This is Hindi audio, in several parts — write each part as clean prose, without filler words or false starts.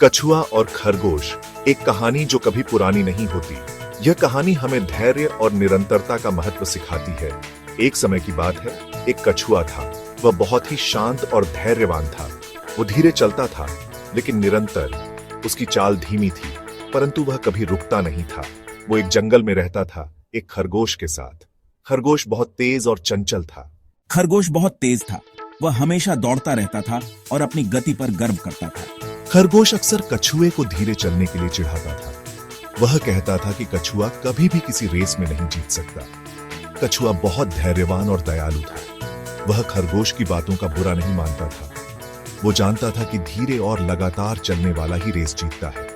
कछुआ और खरगोश, एक कहानी जो कभी पुरानी नहीं होती। यह कहानी हमें धैर्य और निरंतरता का महत्व सिखाती है। एक समय की बात है, एक कछुआ था। वह बहुत ही शांत और धैर्यवान था। वो धीरे चलता था, लेकिन निरंतर। उसकी चाल धीमी थी, परंतु वह कभी रुकता नहीं था। वो एक जंगल में रहता था, एक खरगोश के साथ। खरगोश बहुत तेज और चंचल था। खरगोश बहुत तेज था। वह हमेशा दौड़ता रहता था और अपनी गति पर गर्व करता था। खरगोश अक्सर कछुए को धीरे चलने के लिए चिढ़ाता था। वह कहता था कि कछुआ कभी भी किसी रेस में नहीं जीत सकता। कछुआ बहुत धैर्यवान और दयालु था। वह खरगोश की बातों का बुरा नहीं मानता था। वो जानता था कि धीरे और लगातार चलने वाला ही रेस जीतता है।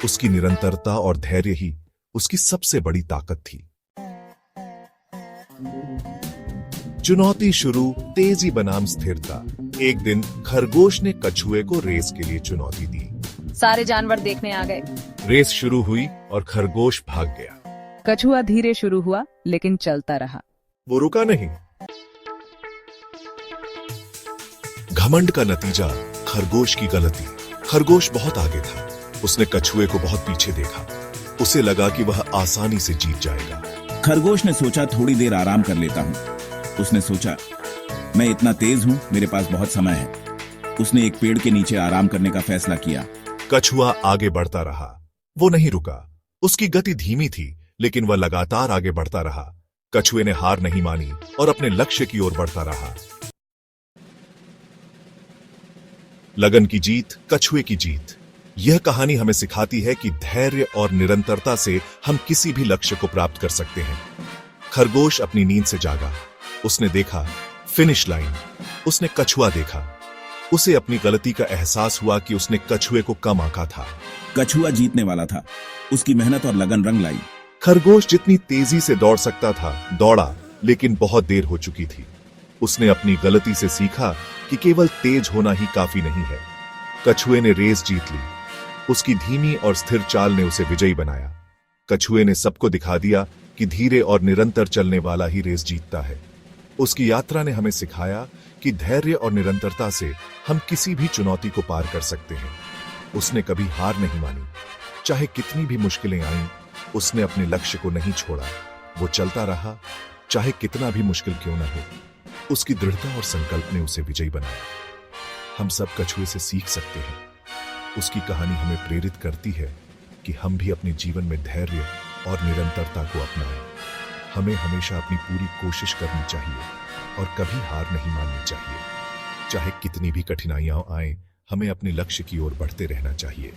उसकी निरंतरता और धैर्य ही उसकी सबसे बड़ी ताकत थी। चुनौती शुरू, तेजी बनाम स्थिरता। एक दिन खरगोश ने कछुए को रेस के लिए चुनौती दी। सारे जानवर देखने आ गए। रेस शुरू हुई और खरगोश भाग गया। कछुआ धीरे शुरू हुआ, लेकिन चलता रहा। वो रुका नहीं। घमंड का नतीजा, खरगोश की गलती। खरगोश बहुत आगे था। उसने कछुए को बहुत पीछे देखा। उसे लगा कि वह आसानी से जीत जाएगा। खरगोश ने सोचा, थोड़ी देर आराम कर लेता हूँ। उसने सोचा, मैं इतना तेज हूँ, मेरे पास बहुत समय है। उसने एक पेड़ के नीचे आराम करने का फैसला किया। कछुआ आगे बढ़ता रहा। वो नहीं रुका। उसकी गति धीमी थी, लेकिन वह लगातार आगे बढ़ता रहा। कछुए ने हार नहीं मानी और अपने लक्ष्य की ओर बढ़ता रहा। लगन की जीत, कछुए की जीत। यह कहानी हमें सिखाती है कि धैर्य और निरंतरता से हम किसी भी लक्ष्य को प्राप्त कर सकते हैं। खरगोश अपनी नींद से जागा। उसने देखा फिनिश लाइन। उसने कछुआ देखा। उसे अपनी गलती का एहसास हुआ कि उसने कछुए को कम आंका था। कछुआ जीतने वाला था। उसकी मेहनत और लगन रंग लाई। खरगोश जितनी तेजी से दौड़ सकता था, दौड़ा, लेकिन बहुत देर हो चुकी थी। उसने अपनी गलती से सीखा कि केवल तेज होना ही काफी नहीं है। कछुए ने रेस जीत ली। उसकी धीमी और स्थिर चाल ने उसे विजयी बनाया। कछुए ने सबको दिखा दिया कि धीरे और निरंतर चलने वाला ही रेस जीतता है। उसकी यात्रा ने हमें सिखाया कि धैर्य और निरंतरता से हम किसी भी चुनौती को पार कर सकते हैं। उसने कभी हार नहीं मानी। चाहे कितनी भी मुश्किलें आईं, उसने अपने लक्ष्य को नहीं छोड़ा। वो चलता रहा, चाहे कितना भी मुश्किल क्यों न हो। उसकी दृढ़ता और संकल्प ने उसे विजयी बनाया। हम सब कछुए से सीख सकते हैं। उसकी कहानी हमें प्रेरित करती है कि हम भी अपने जीवन में धैर्य और निरंतरता को अपनाएं। हमें हमेशा अपनी पूरी कोशिश करनी चाहिए और कभी हार नहीं माननी चाहिए। चाहे कितनी भी कठिनाइयां आएं, हमें अपने लक्ष्य की ओर बढ़ते रहना चाहिए।